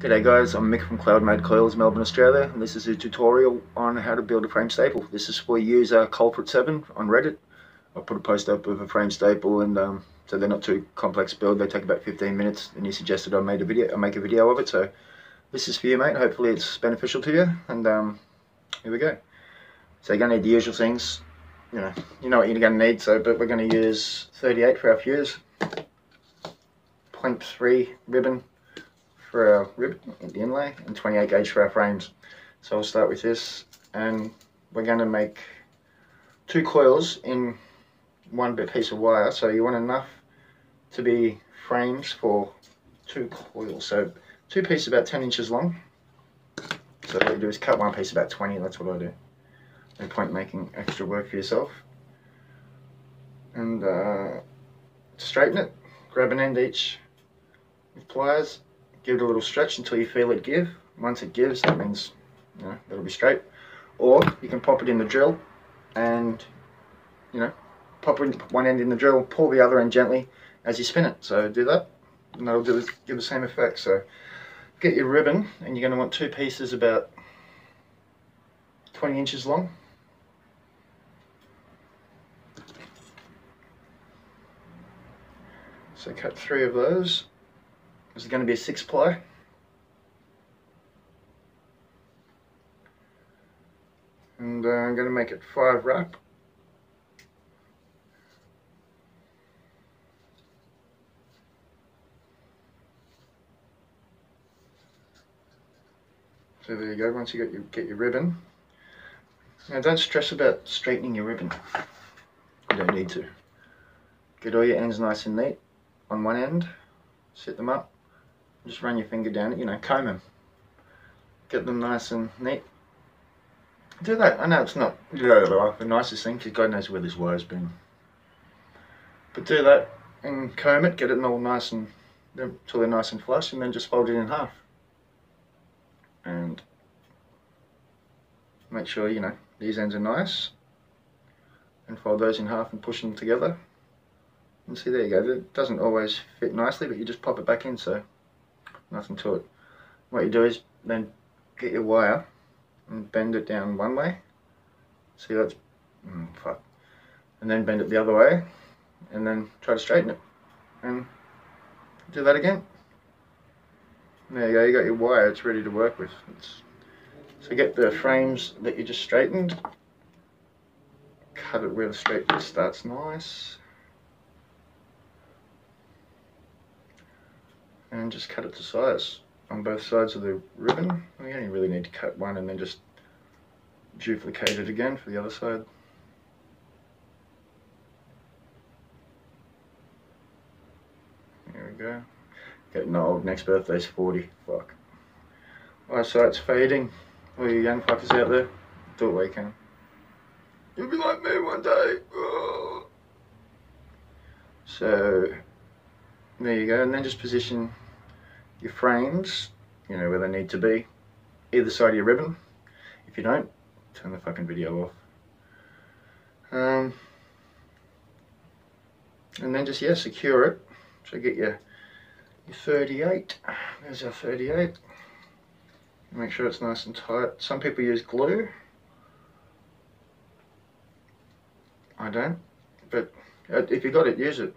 G'day guys, I'm Mick from Cloud-Made Coils, Melbourne, Australia, and this is a tutorial on how to build a frame staple. This is for user Culprit7 on Reddit. I'll put a post up of a frame staple, and so they're not too complex build. They take about 15 minutes, and he suggested I make a video of it. So this is for you, mate. Hopefully it's beneficial to you. And here we go. So you're gonna need the usual things. You know what you're gonna need. But we're gonna use 38 for our fuse, 0.3 ribbon for our ribbon at the inlay, and 28 gauge for our frames. So I'll start with this, and we're going to make 2 coils in one piece of wire. So you want enough to be frames for 2 coils. So 2 pieces about 10 inches long. So what you do is cut one piece about 20. That's what I do. No point making extra work for yourself. And to straighten it, grab an end each with pliers. Give it a little stretch until you feel it give. Once it gives, that means it'll be straight. Or you can pop it in the drill and pop one end in the drill, pull the other end gently as you spin it. So do that, and that'll give the same effect. So get your ribbon, and you're going to want 2 pieces about 20 inches long. So cut 3 of those. This is going to be a 6-ply. And I'm going to make it 5 wrap. So there you go. Once you get your ribbon. Now don't stress about straightening your ribbon. You don't need to. Get all your ends nice and neat on one end. Set them up. Just run your finger down it, comb them. Get them nice and neat. Do that. I know it's not the nicest thing, because God knows where this wire's been. But do that and comb it, get it all nice and until they're nice and flush, and then just fold it in half. And make sure these ends are nice, and fold those in half and push them together. And see, there you go. It doesn't always fit nicely, but you just pop it back in, so nothing to it. What you do is then get your wire and bend it down one way. See, that's fuck. And then bend it the other way, and then try to straighten it, and do that again. There you go. You got your wire. It's ready to work with. So get the frames that you just straightened. Cut it where the straight bit starts nice. And just cut it to size on both sides of the ribbon. You only really need to cut one and then just duplicate it again for the other side. There we go. Getting old, next birthday's 40. Fuck. Eyesight's fading. All you young fuckers out there, do it while you can. You'll be like me one day. Oh. So there you go, and then just position your frames, where they need to be, either side of your ribbon. If you don't, turn the fucking video off. And then just secure it. So get your 38. There's our 38. Make sure it's nice and tight. Some people use glue. I don't, but if you got it, use it.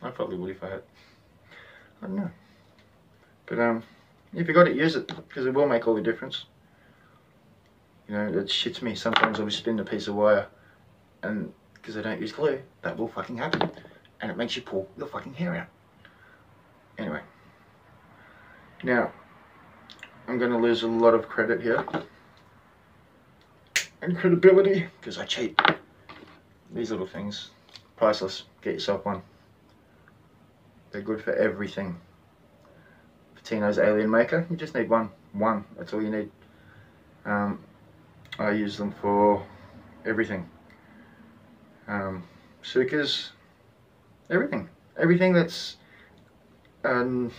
I probably would if I had. I don't know. But if you got it, use it, because it will make all the difference. It shits me. Sometimes I'll be spinning a piece of wire, and because I don't use glue, that will fucking happen. And it makes you pull your fucking hair out. Anyway. Now, I'm going to lose a lot of credit here. And credibility, because I cheat. These little things, priceless. Get yourself one. They're good for everything. Tino's Alien Maker, you just need one, that's all you need. I use them for everything. Sukas, everything that's 10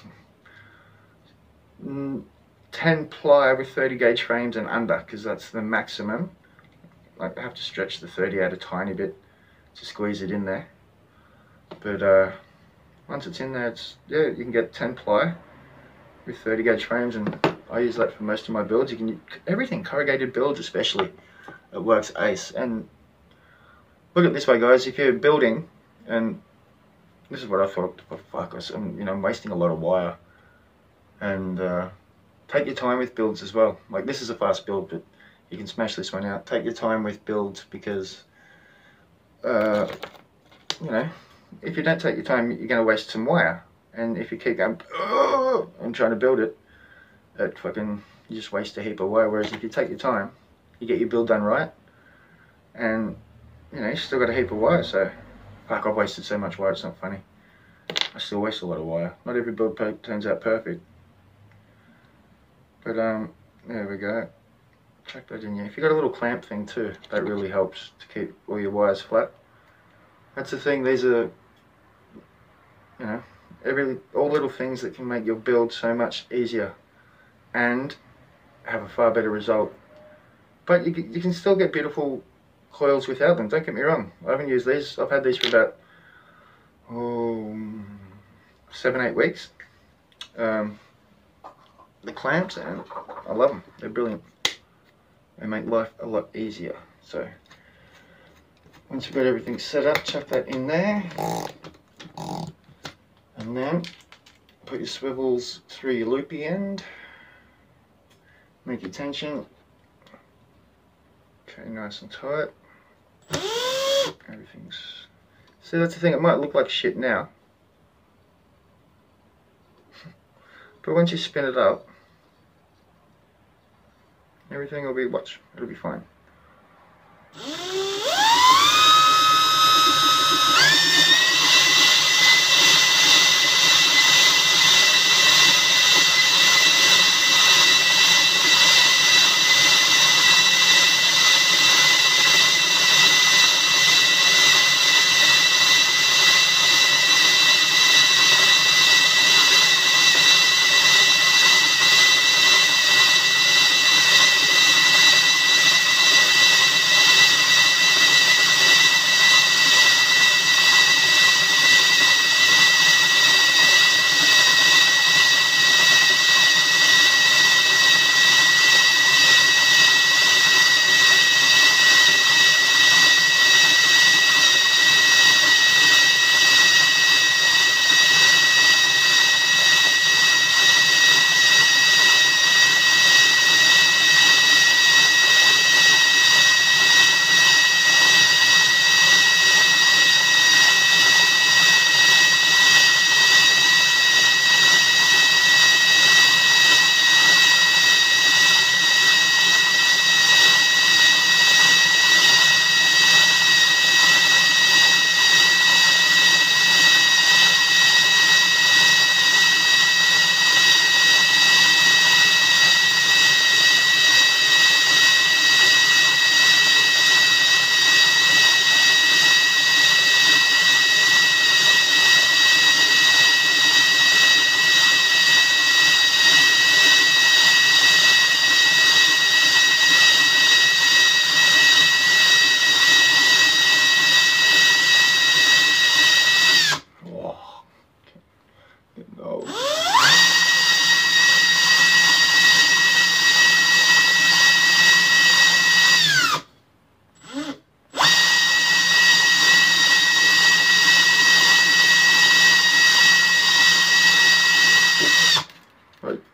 ply with 30 gauge frames and under, because that's the maximum. I have to stretch the 30 out a tiny bit to squeeze it in there, but once it's in there, you can get 10 ply with 30 gauge frames, and I use that for most of my builds. You can use everything, corrugated builds especially, it works ace. And look at it this way, guys, if you're building, and this is what I thought, oh, fuck, I'm wasting a lot of wire. And take your time with builds as well. Like, this is a fast build, but you can smash this one out. Take your time with builds, because you know, if you don't take your time, you're going to waste some wire. And if you keep going, oh, and trying to build it, you just waste a heap of wire. Whereas if you take your time, you get your build done right, and you know, you still got a heap of wire. So, fuck, I've wasted so much wire, it's not funny. I still waste a lot of wire. Not every build turns out perfect. But there we go. Chuck that in here. If you've got a little clamp thing too, that really helps to keep all your wires flat. That's the thing, these are, you know, all little things that can make your build so much easier and have a far better result. But you can still get beautiful coils without them, don't get me wrong. I haven't used these, I've had these for about 7-8 weeks. The clamps, and I love them, they're brilliant. They make life a lot easier. So once you've got everything set up, chuck that in there, and then put your swivels through your loopy end, make your tension, okay, nice and tight. Everything's, see, that's the thing, it might look like shit now, but once you spin it up, everything will be, watch, it'll be fine.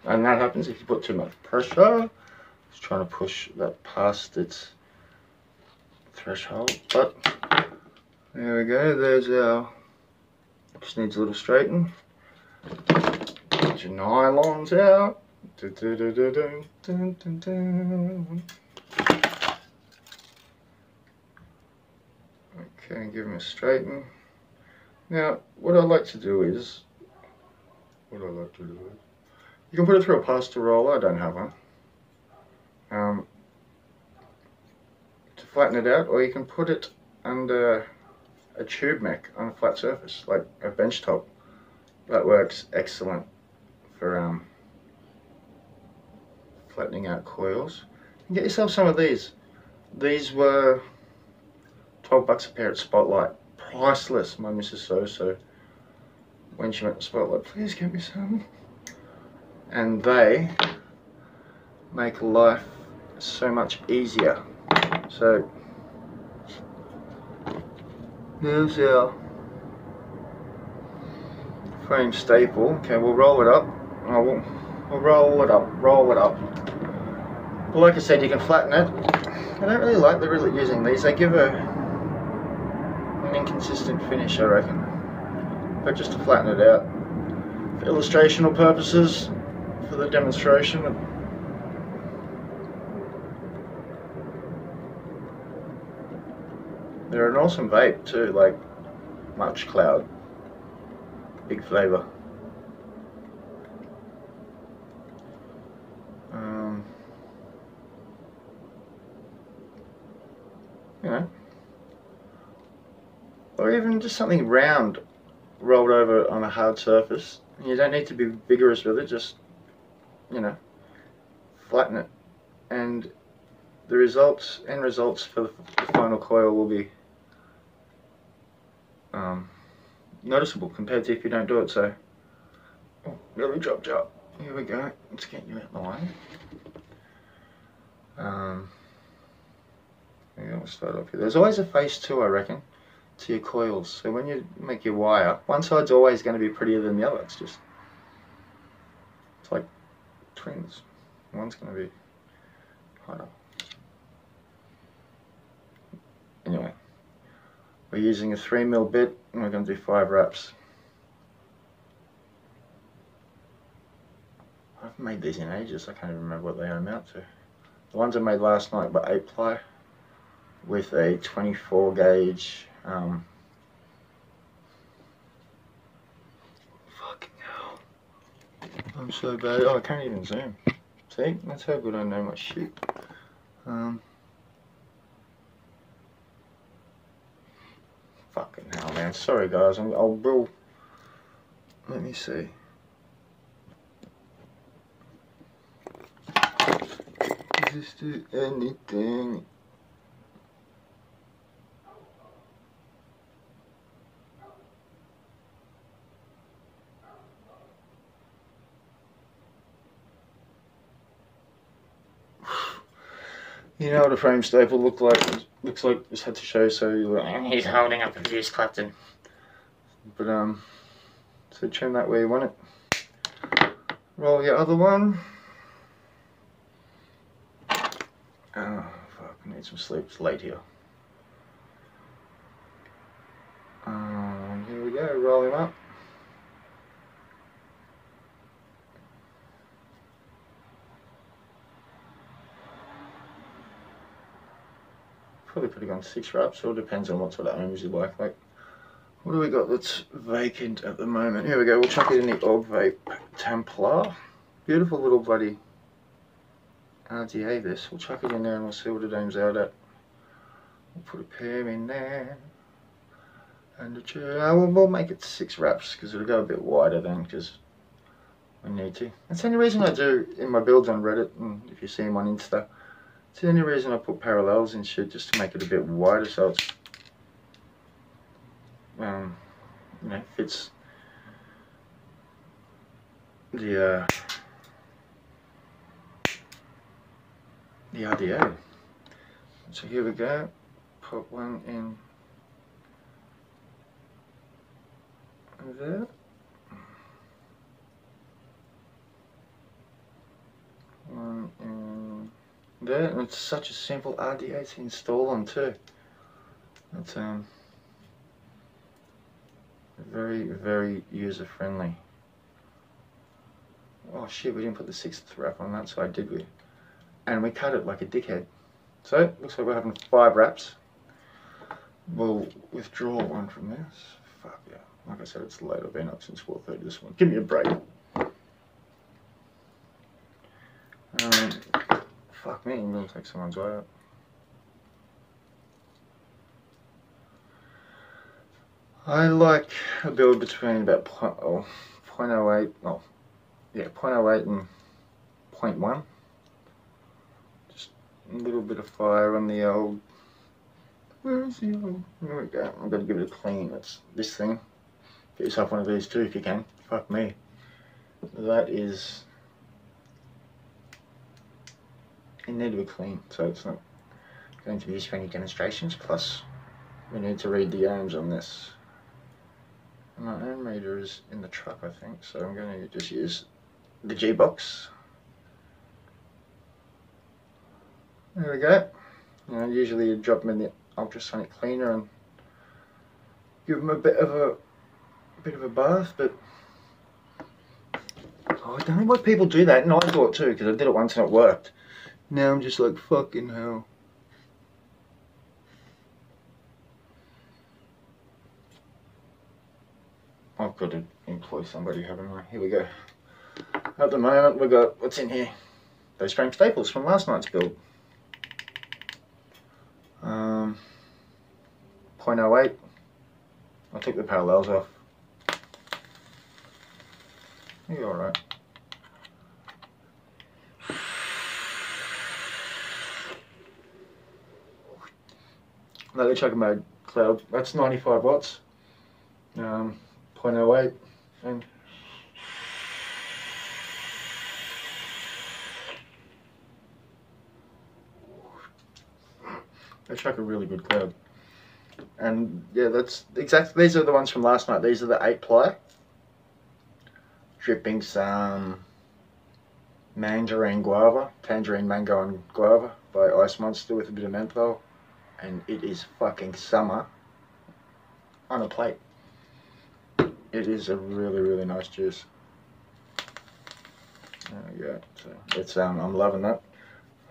And that happens if you put too much pressure. It's trying to push that past its threshold. But there we go, there's our, just needs a little straighten. Get your nylons out. Okay, give them a straighten. Now, what I like to do is, you can put it through a pasta roller, I don't have one, to flatten it out, or you can put it under a tube mech on a flat surface, like a bench top. That works excellent for flattening out coils. And get yourself some of these. These were 12 bucks a pair at Spotlight. Priceless. My missus so when she went to Spotlight, please get me some. and they make life so much easier. So there's our frame staple. Okay, we'll roll it up. We'll roll it up. But like I said, you can flatten it. I don't really like using these. They give an inconsistent finish, I reckon. But just to flatten it out, for illustrational purposes, for the demonstration. They're an awesome vape too, like Much Cloud. Big flavour. You know, or even just something round rolled over on a hard surface. You don't need to be vigorous with it, just, you know, flatten it, and the end results for the final coil will be noticeable compared to if you don't do it. So, oh, nearly dropped out. Here we go. Let's get you out the way. We'll start off here. There's always a face too, I reckon, to your coils. So when you make your wire, one side's always going to be prettier than the other. It's like twins. One's going to be harder. Anyway, we're using a 3mm bit, and we're going to do 5 wraps. I've made these in ages. I can't even remember what they amount to. The ones I made last night were 8-ply. With a 24 gauge fucking hell, I'm so bad. Oh, I can't even zoom. See, that's how good I know my shit. Fucking hell, man. Sorry guys, I'll let me see. Does this do anything? You know what a frame staple looks like? Looks like just had to show so you look, and he's holding up a fuse, Clapton. But so trim that where you want it. Roll your other one. Oh fuck, I need some sleep. It's late here. Here we go. Roll him up. Probably could have gone 6 wraps, it all depends on what sort of ohms you like. Like, what do we got that's vacant at the moment? Here we go, we'll chuck it in the Org Vape Templar. Beautiful little bloody RDA this. We'll chuck it in there and we'll see what it ohms out at. We'll put a pair in there. And we'll make it 6 wraps because it'll go a bit wider then, because we need to. That's the only reason I do in my builds on Reddit, and if you see them on Insta. It's the only reason I put parallels in shit, just to make it a bit wider so it's, you know, fits the RDA. So here we go, put one in there. One in there, and it's such a simple RDA to install on too. It's very, very user friendly. Oh shit, we didn't put the 6th wrap on that side, did we? And we cut it like a dickhead. So, looks like we're having 5 wraps. We'll withdraw one from this. Fuck yeah. Like I said, it's late. I've been up since 4:30 this morning. Give me a break. Fuck me, I'm gonna take someone's way up. I like a build between about 0.08, oh yeah, 0.08 and 0.1. Just a little bit of fire on the old, where is the old, there we go, I'm gonna give it a clean. That's this thing. Get yourself one of these too if you can. Fuck me. That is It need to be clean, so it's not going to be used for any demonstrations. Plus, we need to read the ohms on this. And my ohm meter is in the truck, I think, so I'm going to just use the G box. There we go. Usually you drop them in the ultrasonic cleaner and give them a bit of a bath, but oh, I don't know why people do that. And I thought too, because I did it once and it worked. Now I'm just like, fucking hell. I've got to employ somebody, haven't I? Here we go. At the moment, we've got, what's in here? Those frame staples from last night's build. 0.08. I took the parallels off. You're alright. Another choker mode cloud. That's 95 watts. 0.08 and they chuck a really good cloud. And yeah, that's exactly, these are the ones from last night. These are the 8-ply. Dripping some tangerine mango and guava by Ice Monster with a bit of menthol. And it is fucking summer on a plate. It is a really, really nice juice. There we go. So it's I'm loving that.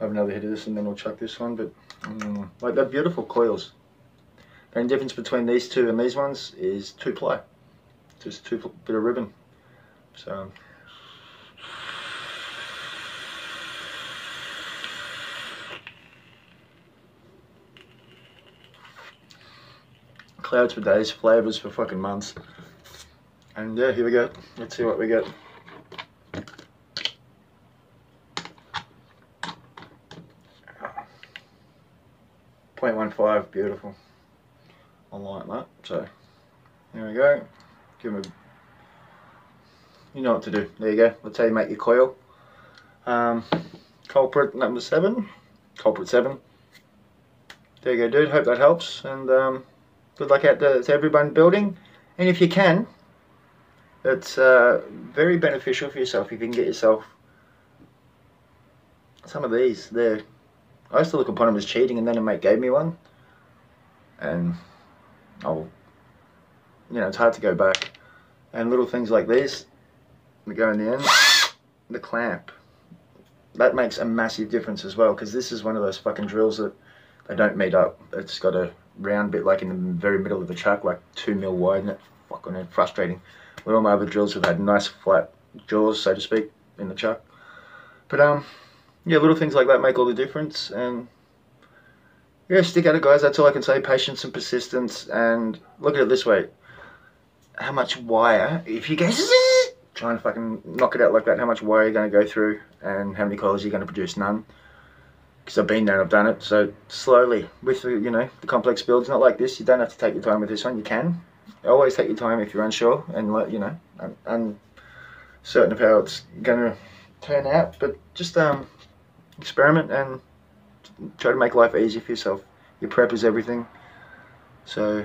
I'll have another hit of this and then we'll chuck this one. But like, they're beautiful coils. The only difference between these two and these ones is 2-ply. Just bit of ribbon. So clouds for days, flavors for fucking months. And yeah, here we go. Let's see what we get. .15, beautiful. I like that. So here we go. Give them a, you know what to do. There you go. That's how you make your coil. Culprit number 7. Culprit 7. There you go, dude. Hope that helps. And good luck out to everyone building. And if you can, it's very beneficial for yourself if you can get yourself some of these. There, I used to look upon them as cheating, and then a mate gave me one, and it's hard to go back. And little things like these, we go in the end, the clamp, that makes a massive difference as well, because this is one of those fucking drills that they don't meet up. It's got a round bit like in the very middle of the chuck, like 2 mil wide, and it's fucking frustrating. With all my other drills have had nice flat jaws, so to speak, in the chuck. But yeah, little things like that make all the difference. And yeah, stick at it, guys. That's all I can say. Patience and persistence. And look at it this way: how much wire, if you guys try and fucking knock it out like that, how much wire you're going to go through, and how many coils you're going to produce? None. Because I've been there and I've done it. So slowly, with the, the complex builds, not like this. You don't have to take your time with this one. You can. Always take your time if you're unsure and uncertain of how it's going to turn out. But just experiment and try to make life easy for yourself. Your prep is everything. So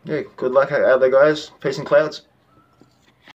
yeah, good luck out there, guys. Peace and clouds.